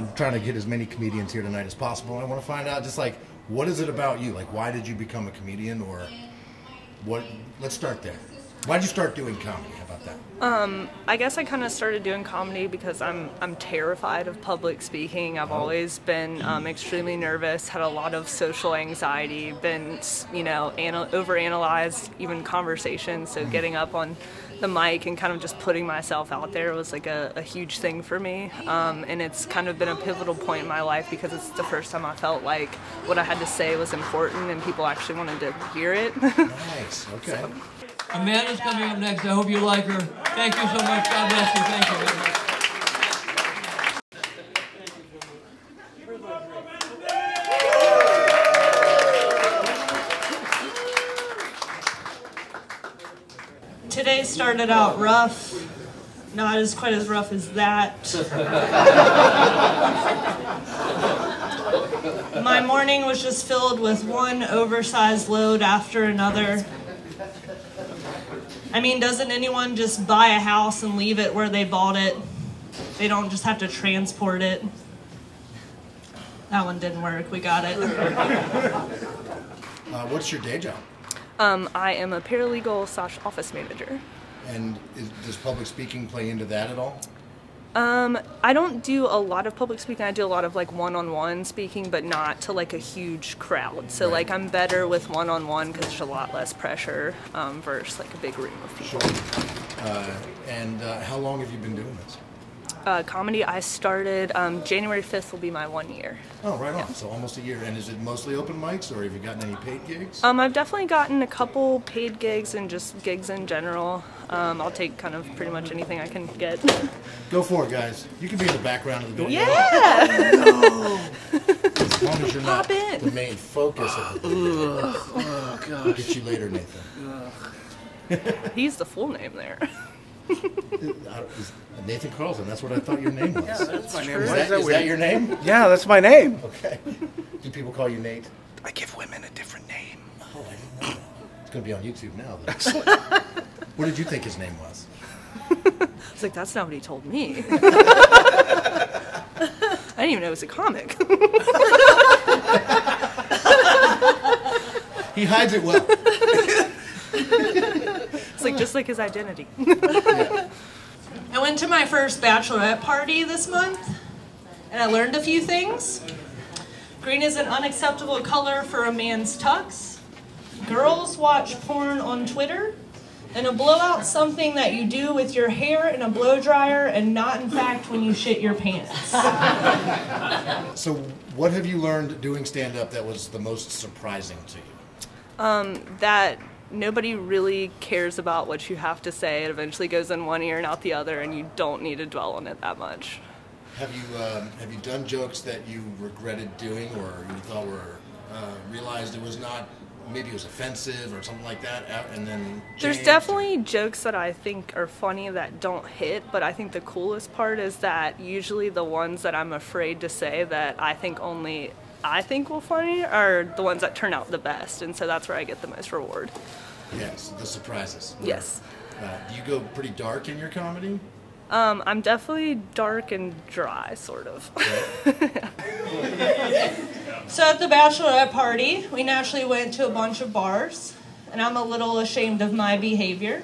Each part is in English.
I'm trying to get as many comedians here tonight as possible. I want to find out just like, what is it about you? Like, why did you become a comedian, or what? Let's start there. Why did you start doing comedy? How about that? I guess I kind of started doing comedy because I'm terrified of public speaking. I've always been extremely nervous, had a lot of social anxiety, been, overanalyzed even conversations. So getting up on the mic and kind of just putting myself out there was like a huge thing for me. And it's kind of been a pivotal point in my life because it's the first time I felt like what I had to say was important and people actually wanted to hear it. Nice. Okay. So. Amanda's coming up next. I hope you like her. Thank you so much. God bless you. Thank you very much. Today started out rough, not as quite as rough as that. My morning was just filled with one oversized load after another. I mean, doesn't anyone just buy a house and leave it where they bought it? They don't just have to transport it. That one didn't work, we got it. What's your day job? I am a paralegal / office manager. And does public speaking play into that at all? I don't do a lot of public speaking. I do a lot of like one-on-one speaking, but not to like a huge crowd. So like I'm better with one-on-one because there's a lot less pressure versus like a big room of people. Sure. And how long have you been doing this? Comedy, I started January 5th will be my 1 year. Oh, right on. So almost a year. And is it mostly open mics, or have you gotten any paid gigs? I've definitely gotten a couple paid gigs and just gigs in general. I'll take kind of pretty much anything I can get. Go for it, guys. You can be in the background of the video. Yeah! No! As long as you're not Pop in. the main focus of the video. Oh, gosh. I'll get you later, Nathan. He's the full name there. Nathan Carlson, that's what I thought your name was. Yeah, that's my name. Is that your name? Yeah, that's my name. Okay. Do people call you Nate? I give women a different name. Oh, I didn't know that. It's going to be on YouTube now, though. What did you think his name was? I was like, that's not what he told me. I didn't even know it was a comic. He hides it well. It's like just like his identity. Yeah. I went to my first bachelorette party this month, and I learned a few things. Green is an unacceptable color for a man's tux. Girls watch porn on Twitter. And a blowout something that you do with your hair in a blow dryer and not in fact when you shit your pants. So what have you learned doing stand-up that was the most surprising to you? That nobody really cares about what you have to say. It eventually goes in one ear and out the other, and you don't need to dwell on it that much. Have you done jokes that you regretted doing, or you thought were realized it was not? Maybe it was offensive or something like that, and then There's definitely jokes that I think are funny that don't hit, but I think the coolest part is that usually the ones that I'm afraid to say that I think only I think will funny are the ones that turn out the best, and so that's where I get the most reward. Yes, the surprises. Yes. Do you go pretty dark in your comedy? I'm definitely dark and dry, sort of. So at the bachelorette party, we naturally went to a bunch of bars, and I'm a little ashamed of my behavior.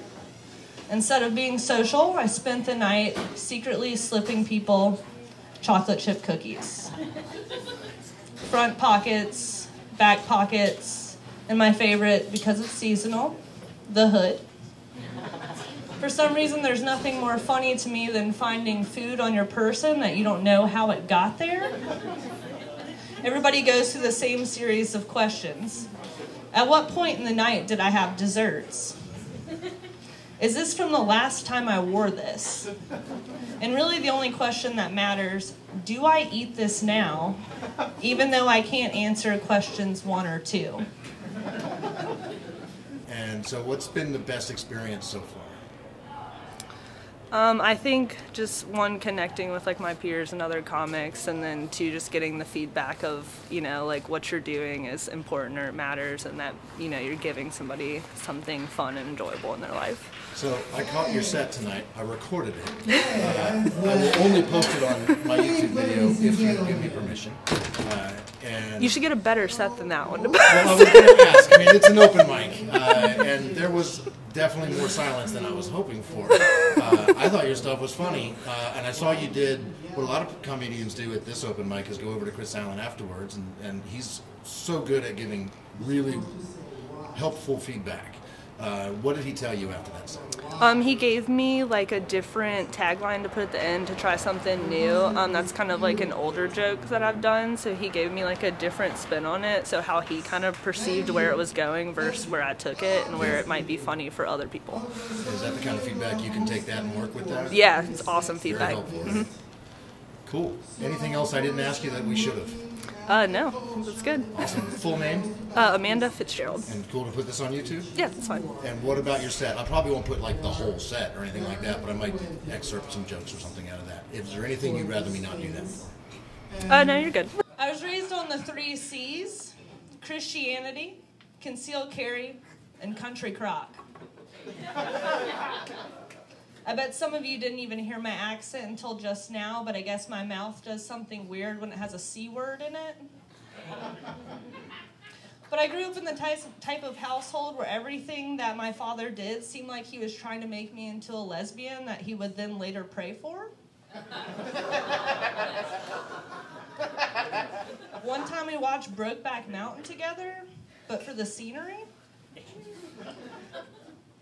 Instead of being social, I spent the night secretly slipping people chocolate chip cookies. Front pockets, back pockets, and my favorite, because it's seasonal, the hood. For some reason, there's nothing more funny to me than finding food on your person that you don't know how it got there. Everybody goes through the same series of questions. At what point in the night did I have desserts? Is this from the last time I wore this? And really the only question that matters, do I eat this now, even though I can't answer questions 1 or 2? And so what's been the best experience so far? I think just one, connecting with like my peers and other comics, and then two, just getting the feedback of, you know, like what you're doing is important or it matters, and that, you know, you're giving somebody something fun and enjoyable in their life. So I caught your set tonight. I recorded it. I will only post it on my YouTube video if you give me permission. And You should get a better set than that one. well, I was going to ask. I mean, it's an open mic, and there was definitely more silence than I was hoping for. I thought your stuff was funny, and I saw you did what a lot of comedians do at this open mic is go over to Chris Allen afterwards, and he's so good at giving really helpful feedback. What did he tell you after that set? He gave me like a different tagline to put at the end to try something new. That's kind of like an older joke that I've done, so he gave me like a different spin on it, so how he kind of perceived where it was going versus where I took it and where it might be funny for other people. Is that the kind of feedback you can take that and work with that? Yeah, it's awesome feedback. Very helpful. Cool. Anything else I didn't ask you that we should have? No, that's good. Awesome. Full name? Amanda Fitzgerald. And cool to put this on YouTube? Yeah, that's fine. And what about your set? I probably won't put like the whole set or anything like that, but I might excerpt some jokes or something out of that. Is there anything you'd rather me not do that for? No, you're good. I was raised on the 3 C's: Christianity, concealed carry, and country crock. I bet some of you didn't even hear my accent until just now, but I guess my mouth does something weird when it has a C word in it. But I grew up in the type of household where everything that my father did seemed like he was trying to make me into a lesbian that he would then later pray for. One time we watched Brokeback Mountain together, but for the scenery.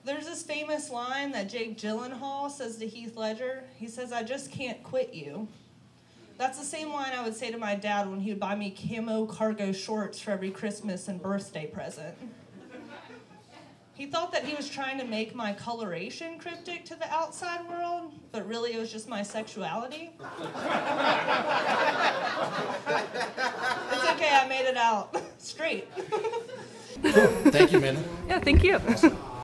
There's this famous line that Jake Gyllenhaal says to Heath Ledger. He says, "I just can't quit you." That's the same line I would say to my dad when he would buy me camo cargo shorts for every Christmas and birthday present. He thought that he was trying to make my coloration cryptic to the outside world, but really it was just my sexuality. It's okay, I made it out straight. Cool. Thank you, Amanda. Yeah, thank you.